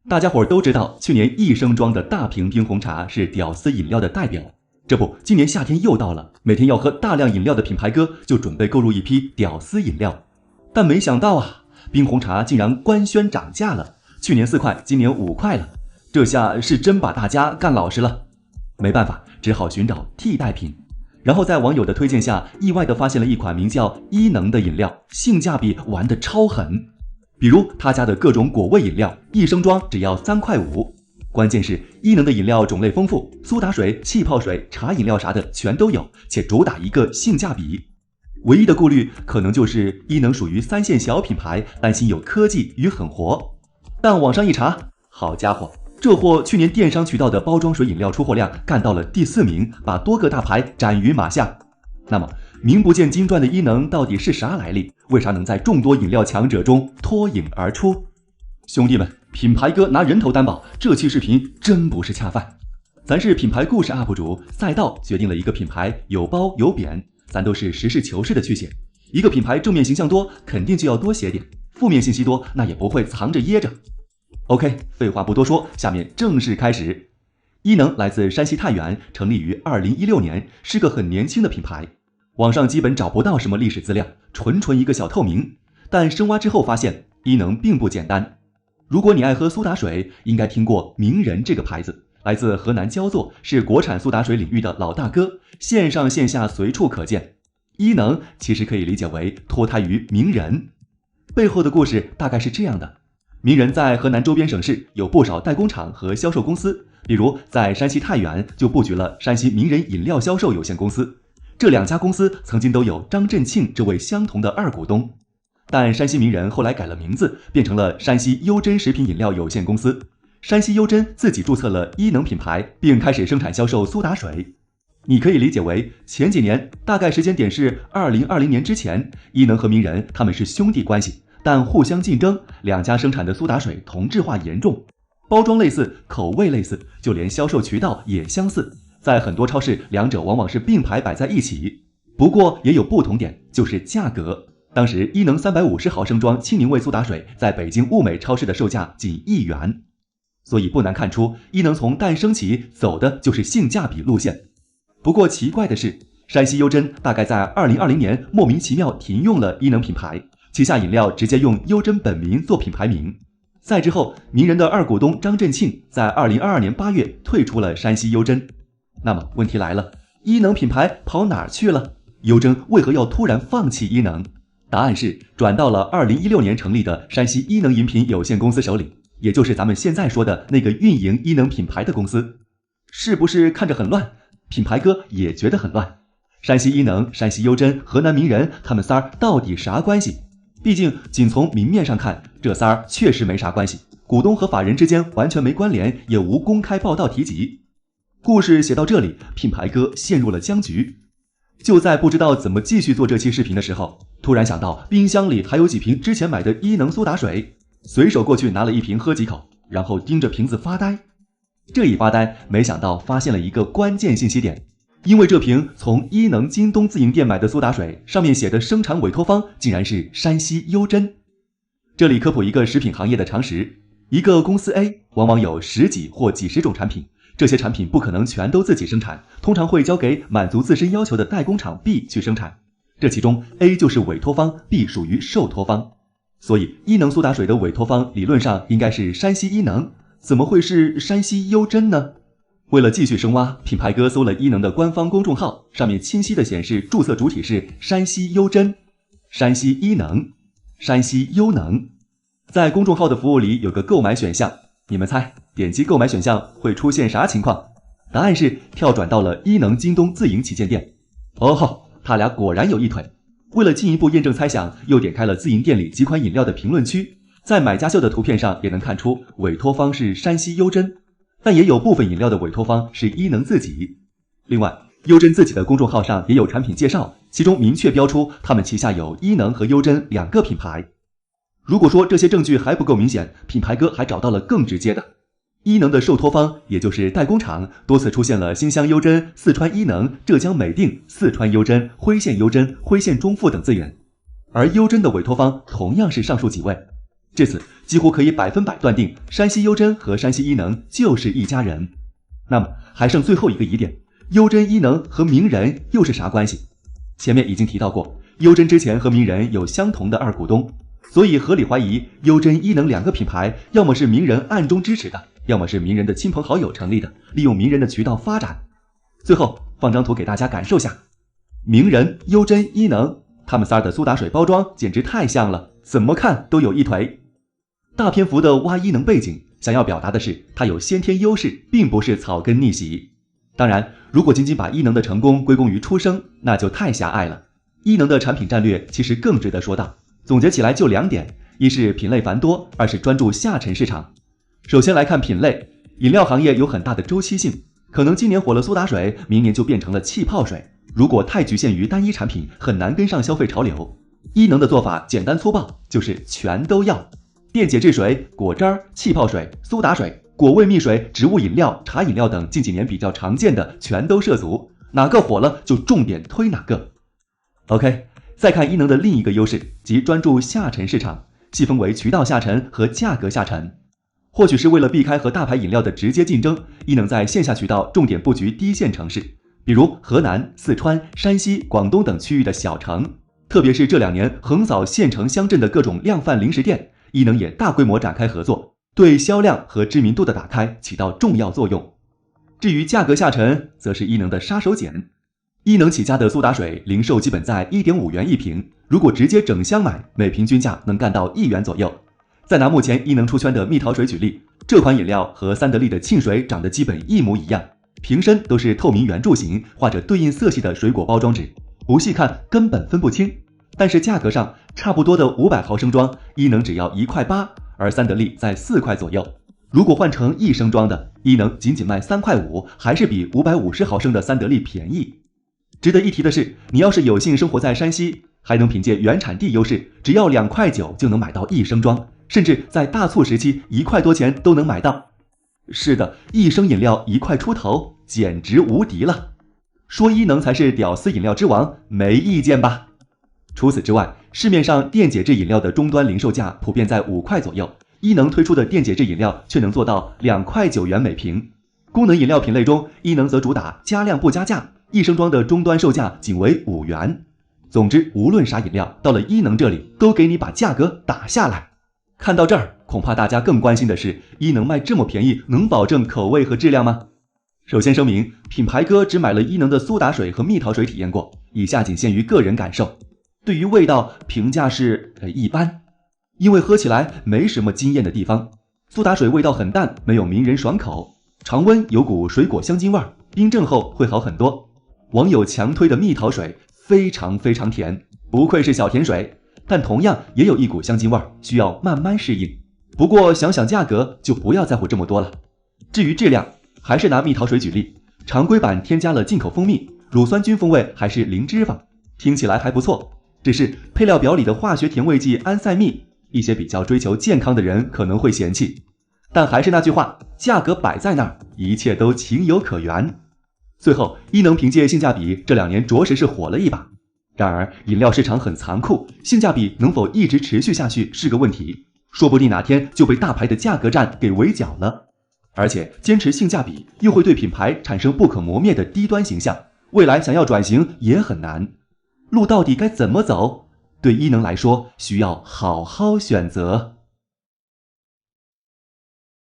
大家伙都知道，去年益生庄的大瓶冰红茶是屌丝饮料的代表。这不，今年夏天又到了，每天要喝大量饮料的品牌哥就准备购入一批屌丝饮料。但没想到啊，冰红茶竟然官宣涨价了，去年4块，今年5块了。这下是真把大家干老实了。没办法，只好寻找替代品。然后在网友的推荐下，意外地发现了一款名叫伊能的饮料，性价比玩得超狠。比如他家的各种果味饮料，一升装只要3块5。关键是伊能的饮料种类丰富，苏打水、气泡水、茶饮料啥的全都有，且主打一个性价比。唯一的顾虑可能就是伊能属于3线小品牌，担心有科技与狠活。但网上一查，好家伙，这货去年电商渠道的包装水饮料出货量干到了第4名，把多个大牌斩于马下。那么名不见经传的伊能到底是啥来历？为啥能在众多饮料强者中脱颖而出？兄弟们，品牌哥拿人头担保，这期视频真不是恰饭。咱是品牌故事 UP 主，赛道决定了一个品牌有褒有贬，咱都是实事求是的去写。一个品牌正面形象多，肯定就要多写点；负面信息多，那也不会藏着掖着。OK， 废话不多说，下面正式开始。伊能来自山西太原，成立于2016年，是个很年轻的品牌。网上基本找不到什么历史资料，纯一个小透明。但深挖之后发现，伊能并不简单。如果你爱喝苏打水，应该听过鸣人这个牌子，来自河南焦作，是国产苏打水领域的老大哥，线上线下随处可见。伊能其实可以理解为脱胎于鸣人。背后的故事大概是这样的。鸣人在河南周边省市有不少代工厂和销售公司，比如在山西太原就布局了山西鸣人饮料销售有限公司。这2家公司曾经都有张振庆这位相同的2股东，但山西鸣人后来改了名字，变成了山西优珍食品饮料有限公司。山西优珍自己注册了伊能品牌，并开始生产销售苏打水。你可以理解为前几年，大概时间点是2020年之前，伊能和鸣人他们是兄弟关系，但互相竞争，2家生产的苏打水同质化严重，包装类似，口味类似，就连销售渠道也相似。在很多超市，2者往往是并排摆在一起。不过也有不同点，就是价格。当时伊能350毫升装青柠味苏打水在北京物美超市的售价仅1元。所以不难看出，伊能从诞生起走的就是性价比路线。不过奇怪的是，山西优珍大概在2020年莫名其妙停用了伊能品牌，旗下饮料直接用优珍本名做品牌名。再之后，鸣人的2股东张振庆在2022年8月退出了山西优珍。那么问题来了，伊能品牌跑哪儿去了？优珍为何要突然放弃伊能？答案是转到了2016年成立的山西伊能饮品有限公司手里，也就是咱们现在说的那个运营伊能品牌的公司。是不是看着很乱？品牌哥也觉得很乱。山西伊能、山西优珍、河南鸣人，他们仨到底啥关系？毕竟仅从明面上看，这仨确实没啥关系，股东和法人之间完全没关联，也无公开报道提及。故事写到这里，品牌哥陷入了僵局。就在不知道怎么继续做这期视频的时候，突然想到冰箱里还有几瓶之前买的伊能苏打水，随手过去拿了一瓶喝几口，然后盯着瓶子发呆。这一发呆，没想到发现了一个关键信息点，因为这瓶从伊能京东自营店买的苏打水，上面写的生产委托方竟然是山西优珍。这里科普一个食品行业的常识，一个公司 A 往往有10几或几十种产品，这些产品不可能全都自己生产，通常会交给满足自身要求的代工厂 B 去生产。这其中 A 就是委托方， B 属于受托方。所以伊能苏打水的委托方理论上应该是山西伊能，怎么会是山西优珍呢？为了继续深挖，品牌哥搜了伊能的官方公众号，上面清晰的显示注册主体是山西优珍、山西伊能、山西优能。在公众号的服务里有个购买选项，你们猜点击购买选项会出现啥情况？答案是跳转到了伊能京东自营旗舰店。哦吼，他俩果然有一腿。为了进一步验证猜想，又点开了自营店里几款饮料的评论区，在买家秀的图片上也能看出委托方是山西优珍，但也有部分饮料的委托方是伊能自己。另外，优珍自己的公众号上也有产品介绍，其中明确标出他们旗下有伊能和优珍2个品牌。如果说这些证据还不够明显，品牌哥还找到了更直接的。伊能的受托方，也就是代工厂，多次出现了新乡优珍、四川伊能、浙江美定、四川优珍、辉县优珍、辉县中富等字眼，而优珍的委托方同样是上述几位。至此几乎可以100%断定山西优珍和山西伊能就是一家人。那么还剩最后一个疑点，优珍伊能和名人又是啥关系？前面已经提到过，优珍之前和名人有相同的二股东，所以合理怀疑优珍伊能两个品牌要么是名人暗中支持的，要么是名人的亲朋好友成立的，利用名人的渠道发展。最后放张图给大家感受下，名人、优珍、伊能，他们仨的苏打水包装简直太像了，怎么看都有一腿。大篇幅的挖伊能背景，想要表达的是他有先天优势，并不是草根逆袭。当然，如果仅仅把伊能的成功归功于出生，那就太狭隘了。伊能的产品战略其实更值得说道，总结起来就2点，一是品类繁多，二是专注下沉市场。首先来看品类，饮料行业有很大的周期性，可能今年火了苏打水，明年就变成了气泡水。如果太局限于单一产品，很难跟上消费潮流。伊能的做法简单粗暴，就是全都要。电解质水、果汁、气泡水、苏打水、果味蜜水、植物饮料、茶饮料等近几年比较常见的全都涉足，哪个火了就重点推哪个。OK， 再看伊能的另一个优势，即专注下沉市场，细分为渠道下沉和价格下沉。或许是为了避开和大牌饮料的直接竞争，伊能在线下渠道重点布局低线城市，比如河南、四川、山西、广东等区域的小城，特别是这2年横扫县城乡镇的各种量贩零食店，伊能也大规模展开合作，对销量和知名度的打开起到重要作用。至于价格下沉，则是伊能的杀手锏。伊能起家的苏打水零售基本在 1.5 元一瓶，如果直接整箱买，每瓶均价能干到1元左右。再拿目前伊能出圈的蜜桃水举例，这款饮料和三得利的沁水长得基本一模一样，瓶身都是透明圆柱形，画着对应色系的水果包装纸，不细看根本分不清。但是价格上，差不多的500毫升装，伊能只要1.8块，而三得利在4块左右。如果换成1升装的，伊能仅仅卖3.5块，还是比550毫升的三得利便宜。值得一提的是，你要是有幸生活在山西，还能凭借原产地优势，只要2.9块就能买到1升装，甚至在大促时期1块多钱都能买到。是的，1升饮料1块出头，简直无敌了。说伊能才是屌丝饮料之王，没意见吧？除此之外，市面上电解质饮料的终端零售价普遍在5块左右，伊能推出的电解质饮料却能做到2.9块每瓶。功能饮料品类中，伊能则主打加量不加价，1升装的终端售价仅为5元。总之，无论啥饮料，到了伊能这里，都给你把价格打下来。看到这儿，恐怕大家更关心的是，伊能卖这么便宜，能保证口味和质量吗？首先声明，品牌哥只买了伊能的苏打水和蜜桃水体验过，以下仅限于个人感受。对于味道评价是一般，因为喝起来没什么惊艳的地方。苏打水味道很淡，没有名人爽口，常温有股水果香精味，冰镇后会好很多。网友强推的蜜桃水非常甜，不愧是小甜水，但同样也有一股香精味，需要慢慢适应。不过想想价格，就不要在乎这么多了。至于质量，还是拿蜜桃水举例，常规版添加了进口蜂蜜，乳酸菌风味还是零脂肪，听起来还不错。只是配料表里的化学甜味剂安赛蜜，一些比较追求健康的人可能会嫌弃。但还是那句话，价格摆在那儿，一切都情有可原。最后，伊能凭借性价比，这2年着实是火了一把。然而，饮料市场很残酷，性价比能否一直持续下去是个问题，说不定哪天就被大牌的价格战给围剿了。而且，坚持性价比又会对品牌产生不可磨灭的低端形象，未来想要转型也很难。路到底该怎么走？对伊能来说，需要好好选择。